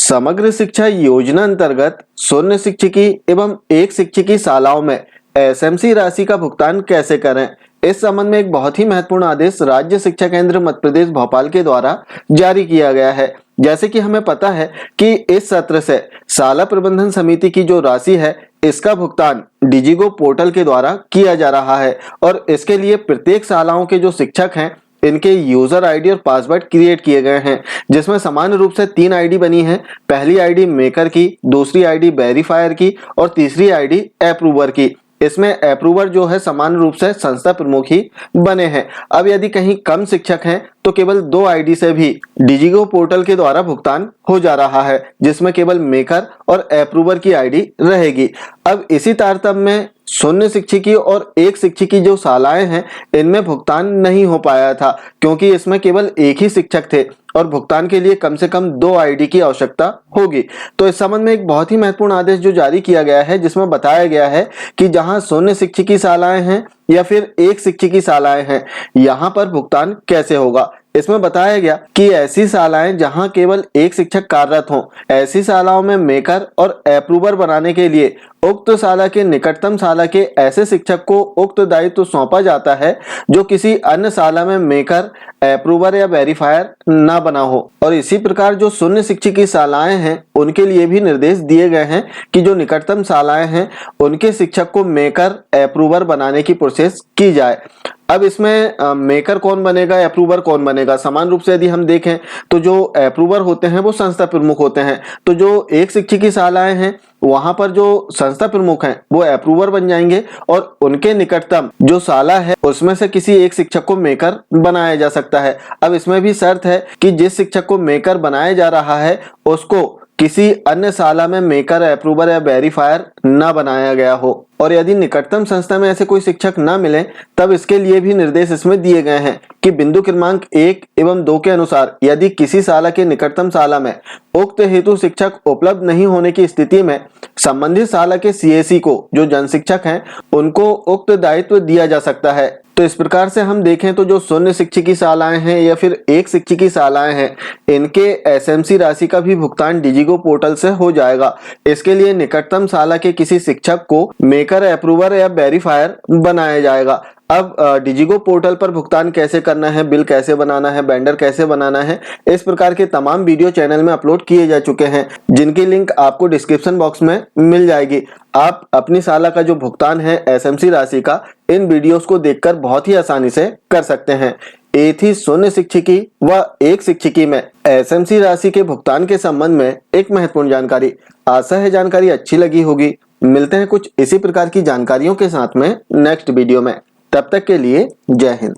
समग्र शिक्षा योजना अंतर्गत शून्य शिक्षिकी एवं एक शिक्षिकी शालाओं में एसएमसी राशि का भुगतान कैसे करें, इस संबंध में एक बहुत ही महत्वपूर्ण आदेश राज्य शिक्षा केंद्र मध्य प्रदेश भोपाल के द्वारा जारी किया गया है। जैसे कि हमें पता है कि इस सत्र से शाला प्रबंधन समिति की जो राशि है इसका भुगतान डिजिगो पोर्टल के द्वारा किया जा रहा है और इसके लिए प्रत्येक शालाओं के जो शिक्षक हैं इनके यूजर आईडी और पासवर्ड क्रिएट किए गए हैं, जिसमें समान रूप से 3 आईडी बनी है। पहली आईडी मेकर की, दूसरी आईडी वेरीफायर की और तीसरी आईडी अप्रूवर की। इसमें अप्रूवर जो है समान रूप से संस्था प्रमुख ही बने हैं। अब यदि कहीं कम शिक्षक हैं तो केवल 2 आईडी से भी डिजिगो पोर्टल के द्वारा भुगतान हो जा रहा है, जिसमें केवल मेकर और अप्रूवर की आईडी रहेगी। अब इसी तारतम्य में शून्य शिक्षिकी और एक शिक्षिकी जो शालाएं हैं इनमें भुगतान नहीं हो पाया था, क्योंकि इसमें केवल एक ही शिक्षक थे और भुगतान के लिए कम से कम 2 आईडी की आवश्यकता होगी। तो इस संबंध में एक बहुत ही महत्वपूर्ण आदेश जो जारी किया गया है, जिसमें बताया गया है कि जहां शून्य शिक्षिकी शालाएं हैं या फिर एक शिक्षिकी शालाएं हैं, यहां पर भुगतान कैसे होगा। इसमें बताया गया कि ऐसी शालाएं जहां केवल एक शिक्षक कार्यरत हों, ऐसी शालाओं में मेकर और अप्रूवर बनाने के लिए उक्त शाला के निकटतम शाला के ऐसे शिक्षक को उक्त दायित्व सौंपा जाता है जो किसी अन्य शाला में मेकर, अप्रूवर या वेरीफायर ना बना हो। और इसी प्रकार जो शून्य शिक्षिकी शालाएं हैं उनके लिए भी निर्देश दिए गए हैं कि जो निकटतम शालाएं हैं उनके शिक्षक को मेकर, अप्रूवर बनाने की प्रोसेस की जाए। अब इसमें मेकर कौन बनेगा, अप्रूवर कौन बनेगा। समान रूप से यदि हम देखें तो जो अप्रूवर होते हैं वो संस्था प्रमुख होते हैं, तो जो एक शिक्षिकी शालाएं हैं वहां पर जो संस्था प्रमुख हैं वो अप्रूवर बन जाएंगे और उनके निकटतम जो शाला है उसमें से किसी एक शिक्षक को मेकर बनाया जा सकता है। अब इसमें भी शर्त है कि जिस शिक्षक को मेकर बनाया जा रहा है उसको किसी अन्य शाला में मेकर, अप्रूवर या वेरीफायर न बनाया गया हो। और यदि निकटतम संस्था में ऐसे कोई शिक्षक न मिले तब इसके लिए भी निर्देश इसमें दिए गए हैं कि बिंदु क्रमांक 1 एवं 2 के अनुसार यदि किसी शाला के निकटतम शाला में उक्त हेतु शिक्षक उपलब्ध नहीं होने की स्थिति में संबंधित शाला के सीएसी को, जो जन शिक्षक हैं, उनको उक्त दायित्व दिया जा सकता है। तो इस प्रकार से हम देखें तो जो शून्य शिक्षिकी शालाएं हैं या फिर एक शिक्षिकी शालाएं हैं इनके एसएमसी राशि का भी भुगतान डिजिगो पोर्टल से हो जाएगा। इसके लिए निकटतम शाला के किसी शिक्षक को मेकर, अप्रूवर या वेरीफायर बनाया जाएगा। अब डिजिगो पोर्टल पर भुगतान कैसे करना है, बिल कैसे बनाना है, बेंडर कैसे बनाना है, इस प्रकार के तमाम वीडियो चैनल में अपलोड किए जा चुके हैं, जिनकी लिंक आपको डिस्क्रिप्शन बॉक्स में मिल जाएगी। आप अपनी शाला का जो भुगतान है एसएमसी राशि का इन वीडियोस को देखकर बहुत ही आसानी से कर सकते हैं। ये थी शून्य शिक्षिकी व एक शिक्षिकी में एसएमसी राशि के भुगतान के संबंध में एक महत्वपूर्ण जानकारी। आशा है जानकारी अच्छी लगी होगी। मिलते हैं कुछ इसी प्रकार की जानकारियों के साथ में नेक्स्ट वीडियो में। तब तक के लिए जय हिंद।